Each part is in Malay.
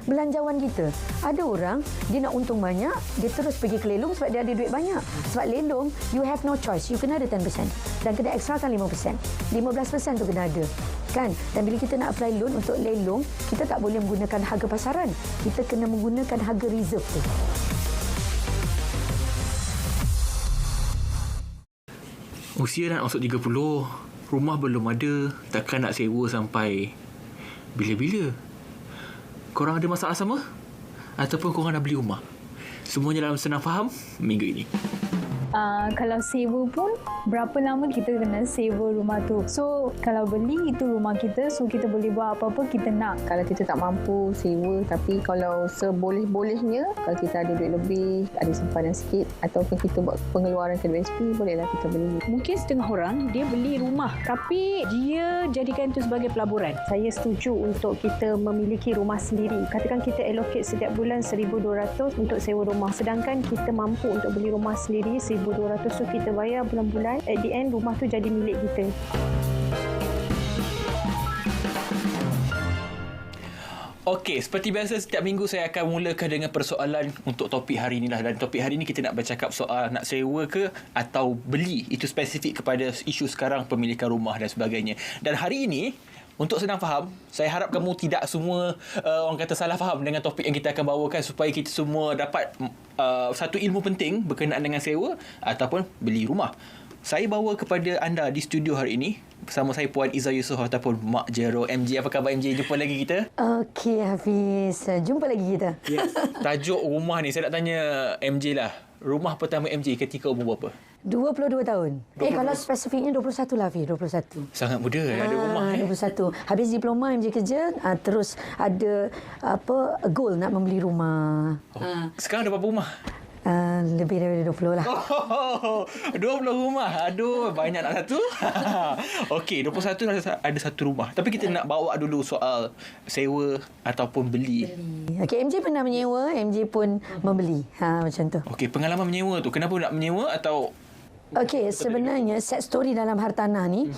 belanjawan kita. Ada orang, dia nak untung banyak, dia terus pergi ke lelong sebab dia ada duit banyak. Sebab lelong, you have no choice. You kena ada 10%. Dan kena ekstrakan 5%. 15% tu kena ada. Kan? Dan bila kita nak apply loan untuk lelong, kita tak boleh menggunakan harga pasaran. Kita kena menggunakan harga reserve tu. Usia nak masuk 30, rumah belum ada, takkan nak sewa sampai bila-bila? Korang ada masalah sama? Ataupun korang dah beli rumah? Semuanya dalam Senang Faham minggu ini. Kalau sewa pun, berapa lama kita kena sewa rumah tu. So, kalau beli itu rumah kita, so kita boleh buat apa-apa kita nak. Kalau kita tak mampu sewa, tapi kalau seboleh-bolehnya, kalau kita ada duit lebih, ada simpanan sikit, ataupun kita buat pengeluaran ke WSP, bolehlah kita beli. Mungkin setengah orang, dia beli rumah, tapi dia jadikan itu sebagai pelaburan. Saya setuju untuk kita memiliki rumah sendiri. Katakan kita allocate setiap bulan 1,200 untuk sewa rumah. Sedangkan kita mampu untuk beli rumah sendiri, 1,200 tu kita bayar bulan-bulan. At the end, rumah tu jadi milik kita. Okey, seperti biasa setiap minggu saya akan mulakan dengan persoalan untuk topik hari ini lah. Dan topik hari ini kita nak bercakap soal nak sewa ke atau beli. Itu spesifik kepada isu sekarang pemilikan rumah dan sebagainya. Dan hari ini, untuk senang faham, saya harap kamu tidak semua orang kata salah faham dengan topik yang kita akan bawakan supaya kita semua dapat satu ilmu penting berkenaan dengan sewa ataupun beli rumah. Saya bawa kepada anda di studio hari ini bersama saya Puan Izzah Yusof ataupun Mak Jero. MJ, apa khabar MJ? Jumpa lagi kita. Okey Hafiz, jumpa lagi kita. Yes. Tajuk rumah ni saya nak tanya MJ lah. Rumah pertama MJ ketika umur berapa? 22 tahun. Kalau spesifiknya 21 lah Hafiz, 21. Sangat muda ada rumah. 21. Habis diploma MJ kerja, terus ada goal nak membeli rumah. Sekarang ada berapa rumah? Lebih daripada 20 lah. 20 rumah. Aduh, banyak nak satu. Okey, 21 ada satu rumah. Tapi kita nak bawa dulu soal sewa ataupun beli. Okey, MJ pernah menyewa, MJ pun membeli. Macam tu. Okey, pengalaman menyewa tu. Kenapa nak menyewa atau... Okey, sebenarnya set story dalam hartanah ni,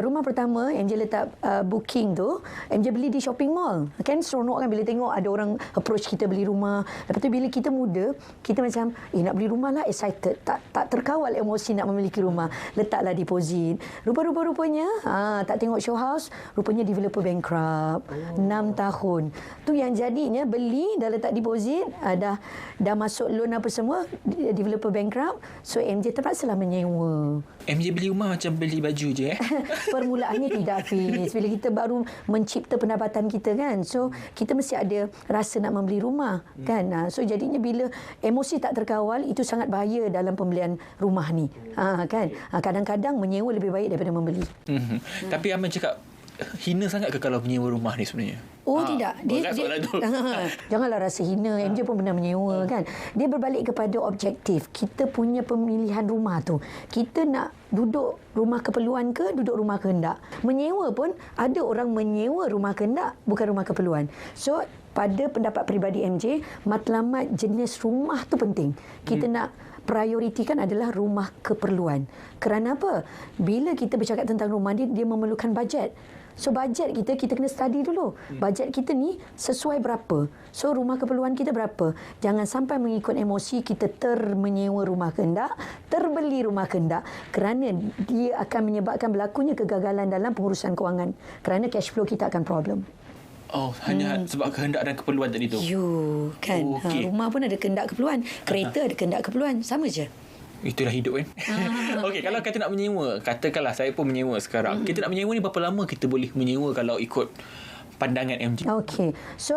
rumah pertama MJ letak booking tu, MJ beli di shopping mall. Kan seronok kan bila tengok ada orang approach kita beli rumah. Lepas tu bila kita muda, kita macam nak beli rumah lah, excited. Tak terkawal emosi nak memiliki rumah. Letaklah deposit. Rupa-rupanya tak tengok show house, rupanya developer bankrupt. 6 tahun. Tu yang jadinya beli dah letak deposit, dah masuk loan apa semua, developer bankrupt. So MJ terpaksalah menyewa. MJ beli rumah macam beli baju je Permulaannya tidak, Hafiz. Bila kita baru mencipta pendapatan kita kan, so kita mesti ada rasa nak membeli rumah kan. So jadinya bila emosi tak terkawal, itu sangat bahaya dalam pembelian rumah ni. Kan, kadang-kadang menyewa lebih baik daripada membeli. Tapi Aman cakap hina sangat ke kalau menyewa rumah ni sebenarnya? Tidak. Janganlah rasa hina. MJ pun pernah menyewa kan. Dia berbalik kepada objektif. Kita punya pemilihan rumah tu. Kita nak duduk rumah keperluan ke, duduk rumah kehendak. Menyewa pun ada orang menyewa rumah kehendak, bukan rumah keperluan. So, pada pendapat peribadi MJ, matlamat jenis rumah tu penting. Kita nak prioritikan adalah rumah keperluan. Kerana apa? Bila kita bercakap tentang rumah dia memerlukan bajet. So bajet kita kena study dulu. Bajet kita ni sesuai berapa. So rumah keperluan kita berapa. Jangan sampai mengikut emosi kita menyewa rumah kehendak, terbeli rumah kehendak, kerana dia akan menyebabkan berlakunya kegagalan dalam pengurusan kewangan. Kerana cash flow kita akan problem. Hanya sebab kehendak dan keperluan tadi tu. Kan. Rumah pun ada kehendak keperluan, kereta ada kehendak keperluan, sama je. Itulah hidup kan. Okey, kalau kita nak menyewa, katakanlah saya pun menyewa sekarang. Kita nak menyewa ni berapa lama kita boleh menyewa kalau ikut pandangan MJ? Okey. So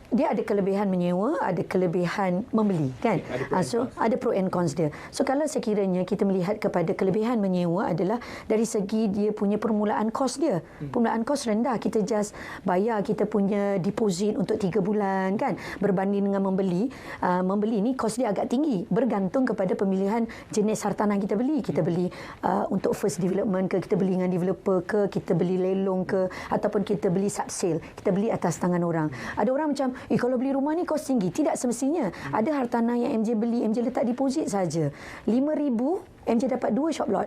dia ada kelebihan menyewa, ada kelebihan membeli kan. Ada pro and cons dia. So kalau sekiranya kita melihat kepada kelebihan menyewa adalah dari segi dia punya permulaan kos dia. Permulaan kos rendah, kita just bayar kita punya deposit untuk 3 bulan kan. Berbanding dengan membeli, membeli ni kos dia agak tinggi, bergantung kepada pemilihan jenis hartanah kita beli. Kita beli untuk first development ke, kita beli dengan developer ke, kita beli lelong ke, ataupun kita beli subsale, kita beli atas tangan orang. Ada orang macam kalau beli rumah ni kos tinggi. Tidak semestinya. Ada hartanah yang MJ beli, MJ letak deposit saja. 5,000, MJ dapat 2 shop lot.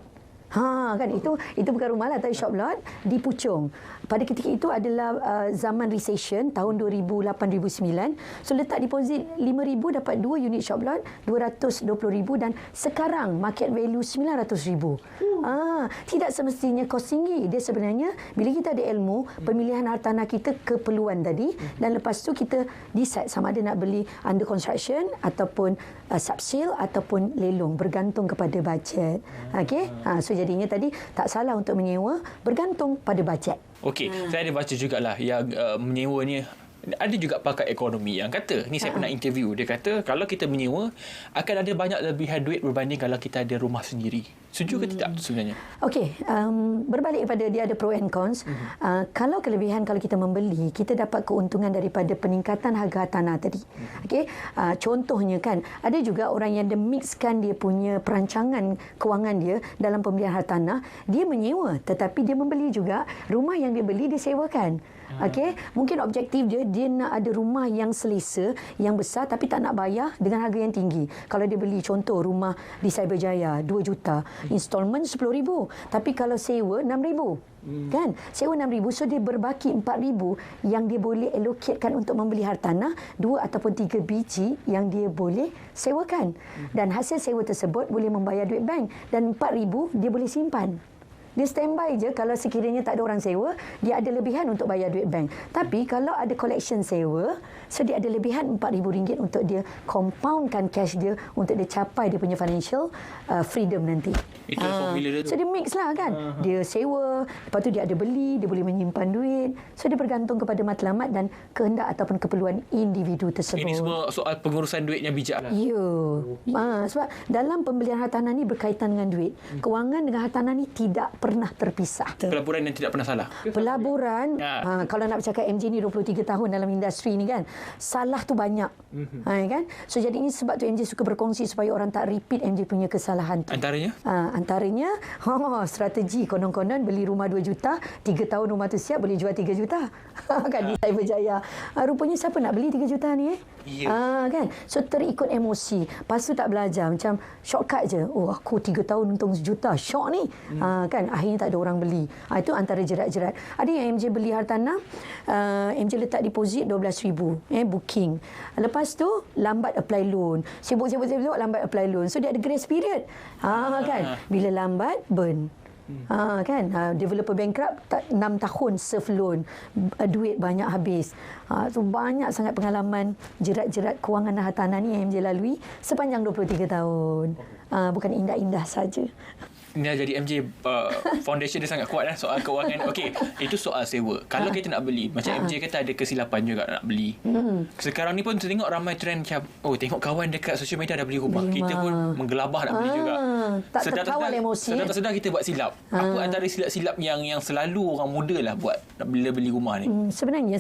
Kan itu bukan rumah lah, tapi shop lot di Puchong. Pada ketika itu adalah zaman recession tahun 2008-2009. So letak deposit 5,000 dapat 2 unit shop lot, 220,000 dan sekarang market value 900,000. Tidak semestinya kos tinggi. Dia sebenarnya bila kita ada ilmu pemilihan hartanah kita keperluan tadi, dan lepas tu kita decide sama ada nak beli under construction ataupun subsale ataupun lelong, bergantung kepada bajet. Okey. So jadinya tadi tak salah untuk menyewa, bergantung pada bajet. Okey, saya ada baca jugalah yang menyewa ni, ada juga pakar ekonomi yang kata, ni saya pernah interview, dia kata kalau kita menyewa akan ada banyak lebihan duit berbanding kalau kita ada rumah sendiri. Setuju ke tidak sebenarnya? Okey, berbalik pada dia ada pro and cons. Kalau kelebihan, kalau kita membeli, kita dapat keuntungan daripada peningkatan harga tanah tadi. Okey, contohnya kan, ada juga orang yang dia mixkan dia punya perancangan kewangan dia dalam pembelian hartanah, dia menyewa tetapi dia membeli juga rumah yang dia beli dia sewakan. Okey, mungkin objektif dia nak ada rumah yang selesa, yang besar tapi tak nak bayar dengan harga yang tinggi. Kalau dia beli contoh rumah di Cyberjaya 2 juta, installment 10,000, tapi kalau sewa 6,000. Kan? Sewa 6,000, so dia berbaki 4,000 yang dia boleh allocatekan untuk membeli hartanah, 2 ataupun 3 biji yang dia boleh sewakan. Dan hasil sewa tersebut boleh membayar duit bank, dan 4,000 dia boleh simpan. Dia standby je kalau sekiranya tak ada orang sewa, dia ada lebihan untuk bayar duit bank. Tapi kalau ada collection sewa, so dia ada lebihan RM4,000 untuk dia compoundkan cash dia untuk dia capai dia punya financial freedom nanti. Itu formula dia tu. So dia mix lah kan. Dia sewa, lepas tu dia ada beli, dia boleh menyimpan duit. So dia bergantung kepada matlamat dan kehendak ataupun keperluan individu tersebut. Ini semua soal pengurusan duit yang bijak lah. Ya. Sebab dalam pembelian hartanah ni berkaitan dengan duit. Kewangan dengan hartanah ni tidak pernah terpisah. Pelaburan yang tidak pernah salah. Pelaburan, kalau nak bercakap MJ ni 23 tahun dalam industri ni kan, salah tu banyak. Kan? So jadi ini sebab tu MJ suka berkongsi supaya orang tak repeat MJ punya kesalahan tu. Antaranya strategi konon-konon beli rumah 2 juta, 3 tahun rumah tu siap boleh jual 3 juta. Kan di Cyberjaya. Rupanya siapa nak beli 3 juta ni kan? So terikut emosi. Lepas tu tak belajar, macam shortcut je. Oh aku 3 tahun untung 1 juta. Syok ni. Kan akhirnya tak ada orang beli. Itu antara jerat-jerat. Ada yang MJ beli hartanah, MJ letak deposit 12,000 booking. Lepas tu lambat apply loan. Sibuk-sibuk lambat apply loan. So dia ada grace period. Kan bila lambat burn. Kan developer bankrupt 6 tahun serve loan, duit banyak habis. So banyak sangat pengalaman jerat-jerat kewangan hartanah ni yang MJ lalui sepanjang 23 tahun. Bukan indah-indah saja. Ini jadi MJ foundation dia sangat kuat soal kewangan. Okey, itu soal sewa. Kalau kita nak beli, macam MJ kata ada kesilapan juga nak beli. Sekarang ni pun tengok ramai trend macam tengok kawan dekat social media dah beli rumah. Kita pun menggelabah nak beli juga. Tak terkawal emosi. Sedar-sedar kita buat silap. Apa antara silap-silap yang selalu orang muda lah buat bila beli rumah ni? Sebenarnya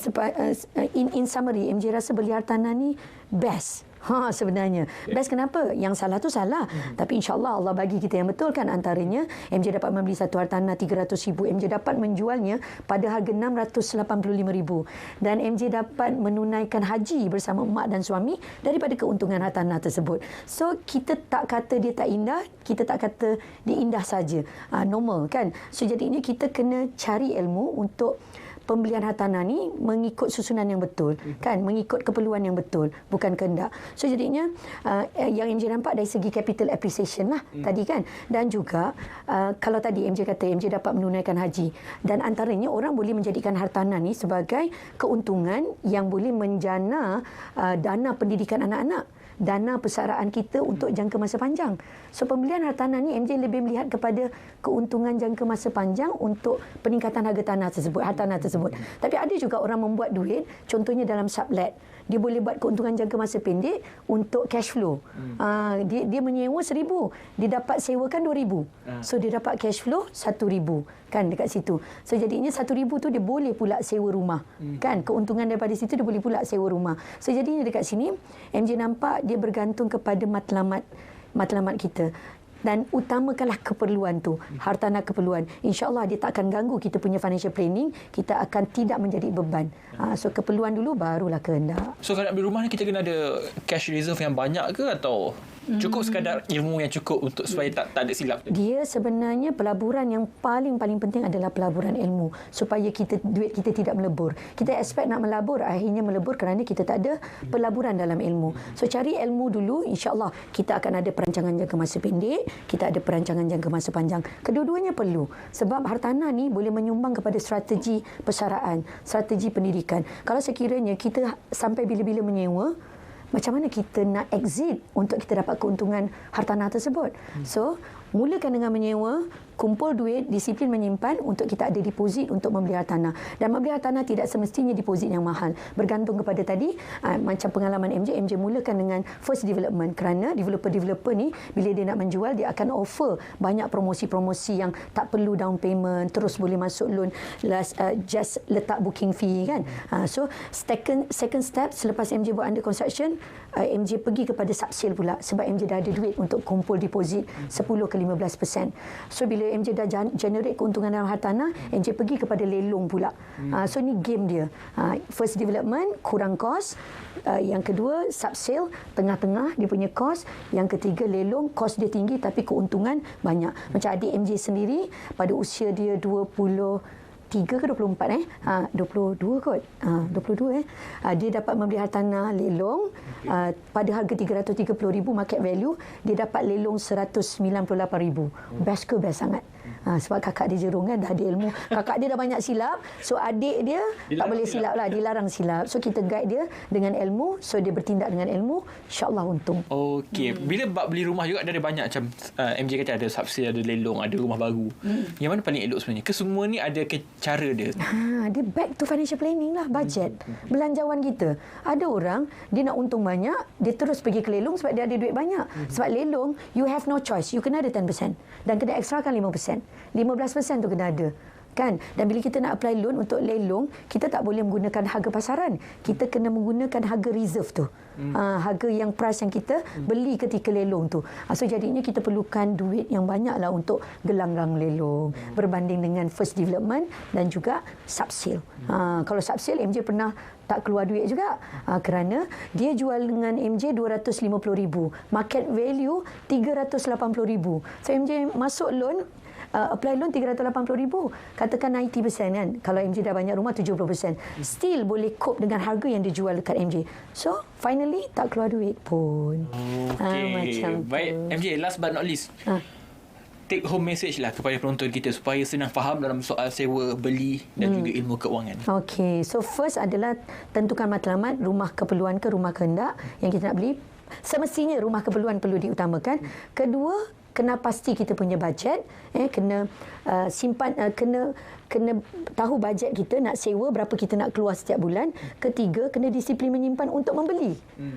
in summary, MJ rasa beli hartanah ni best. Sebenarnya best. Kenapa? Yang salah tu salah, tapi insyaAllah Allah bagi kita yang betul kan. Antaranya MJ dapat membeli satu hartanah 300,000, MJ dapat menjualnya pada harga 685,000 dan MJ dapat menunaikan haji bersama mak dan suami daripada keuntungan hartanah tersebut. So kita tak kata dia tak indah, kita tak kata dia indah saja, normal kan. So jadinya kita kena cari ilmu untuk pembelian hartanah ni mengikut susunan yang betul, kan, mengikut keperluan yang betul, bukan kehendak. So jadinya yang MJ nampak dari segi capital appreciation lah tadi kan, dan juga kalau tadi MJ kata MJ dapat menunaikan haji, dan antaranya orang boleh menjadikan hartanah ni sebagai keuntungan yang boleh menjana dana pendidikan anak-anak, dana persaraan kita untuk jangka masa panjang. So pembelian hartanah ni MJ lebih melihat kepada keuntungan jangka masa panjang untuk peningkatan harga tanah tersebut, hartanah tersebut. Tapi ada juga orang membuat duit, contohnya dalam sublet. Dia boleh buat keuntungan jangka masa pendek untuk cash flow. Dia menyewa 1,000, dia dapat sewakan 2,000. So dia dapat cash flow 1,000 kan dekat situ. So jadinya 1,000 tu dia boleh pula sewa rumah. Kan keuntungan daripada situ dia boleh pula sewa rumah. So jadinya dekat sini MJ nampak dia bergantung kepada matlamat kita. Dan utamakanlah keperluan tu, hartanah keperluan. InsyaAllah dia tak akan ganggu kita punya financial planning, kita akan tidak menjadi beban. So keperluan dulu barulah kehendak. So kalau nak beli rumah ni kita kena ada cash reserve yang banyak ke atau Cukup sekadar ilmu yang cukup untuk supaya tak ada silap. Dia sebenarnya pelaburan yang paling penting adalah pelaburan ilmu, supaya duit kita tidak melebur. Kita expect nak melabur, akhirnya melebur kerana kita tak ada pelaburan dalam ilmu. So cari ilmu dulu, insya-Allah kita akan ada perancangan jangka masa pendek, kita ada perancangan jangka masa panjang. Kedua-duanya perlu, sebab hartanah ni boleh menyumbang kepada strategi persaraan, strategi pendidikan. Kalau sekiranya kita sampai bila-bila menyewa, macam mana kita nak exit untuk kita dapat keuntungan hartanah tersebut? So, mulakan dengan menyewa, kumpul duit, disiplin menyimpan untuk kita ada deposit untuk membeli hartanah. Dan membeli hartanah tidak semestinya deposit yang mahal. Bergantung kepada tadi, macam pengalaman MJ mulakan dengan first development. Kerana developer-developer ni, bila dia nak menjual, dia akan offer banyak promosi-promosi yang tak perlu down payment, terus boleh masuk loan, just letak booking fee kan. So, second step, selepas MJ buat under construction, MJ pergi kepada subsale pula. Sebab MJ dah ada duit untuk kumpul deposit 10 ke 15%. So, bila MJ dah generate keuntungan dalam hartanah, MJ pergi kepada lelong pula. So ni game dia. First development, kurang kos. Yang kedua, subsale, tengah-tengah dia punya kos. Yang ketiga, lelong, kos dia tinggi tapi keuntungan banyak. Macam adik MJ sendiri, pada usia dia 23 ke 24 22 kot. 22 dia dapat membeli hartanah lelong pada harga 330,000 market value, dia dapat lelong 198,000. Best ke best sangat. Sebab kakak dia jerung kan, dah ada ilmu. Kakak dia dah banyak silap, so adik dia tak boleh silap lah, dilarang silap. So kita guide dia dengan ilmu, so dia bertindak dengan ilmu, insya-Allah untung. Okey, bila bab beli rumah juga ada banyak macam MJ kata ada subsidi, ada lelong, ada rumah baru. Yang mana paling elok sebenarnya? Ke semua ni ada ke cara dia? Dia back to financial planning lah, budget. Belanjawan kita. Ada orang dia nak untung banyak, dia terus pergi ke lelong sebab dia ada duit banyak. Sebab lelong you have no choice, you kena ada 10% dan kena extrakan 5%. 15% tu kena ada. Kan? Dan bila kita nak apply loan untuk lelong, kita tak boleh menggunakan harga pasaran. Kita kena menggunakan harga reserve tu. Harga yang price yang kita beli ketika lelong tu. So jadinya kita perlukan duit yang banyak lah untuk gelanggang lelong berbanding dengan first development dan juga subsale. Kalau subsale, MJ pernah tak keluar duit juga kerana dia jual dengan MJ 250,000, market value 380,000. So MJ masuk loan, apply loan 380,000, katakan 90% kan. Kalau MJ dah banyak rumah 70%, still boleh cope dengan harga yang dijual dekat MJ. So finally tak keluar duit pun. Macam baik tu. MJ, last but not least, take home message lah kepada penonton kita supaya senang faham dalam soal sewa, beli dan juga ilmu keuangan. Okey, so first adalah tentukan matlamat, rumah keperluan ke rumah kehendak yang kita nak beli. Semestinya rumah keperluan perlu diutamakan. Kedua, kena pasti kita punya bajet, kena simpan, kena tahu bajet kita nak sewa berapa kita nak keluar setiap bulan. Ketiga, kena disiplin menyimpan untuk membeli.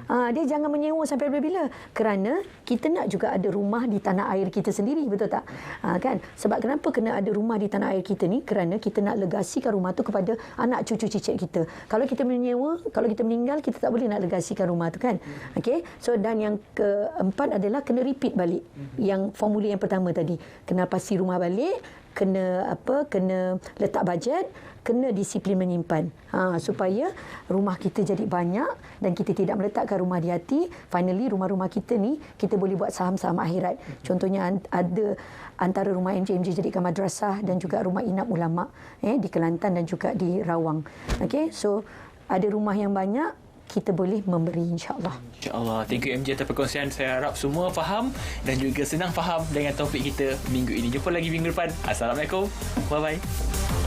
Dia jangan menyewa sampai bila-bila, kerana kita nak juga ada rumah di tanah air kita sendiri, betul tak? Kan? Sebab kenapa kena ada rumah di tanah air kita ni? Kerana kita nak legasikan rumah tu kepada anak cucu cicit kita. Kalau kita menyewa, kalau kita meninggal, kita tak boleh nak legasikan rumah tu kan. Okey. So dan yang keempat adalah kena repeat balik yang formulir yang pertama tadi. Kena pasti rumah balik, kena letak bajet, kena disiplin menyimpan supaya rumah kita jadi banyak dan kita tidak meletakkan rumah di hati. Finally rumah-rumah kita ni kita boleh buat saham-saham akhirat. Contohnya ada antara rumah MJ jadikan madrasah dan juga rumah inap ulama di Kelantan dan juga di Rawang. Okey, so ada rumah yang banyak, kita boleh memberi, insya-Allah. InsyaAllah. Thank you MJ atas perkongsian. Saya harap semua faham dan juga senang faham dengan topik kita minggu ini. Jumpa lagi minggu depan. Assalamualaikum. Bye-bye.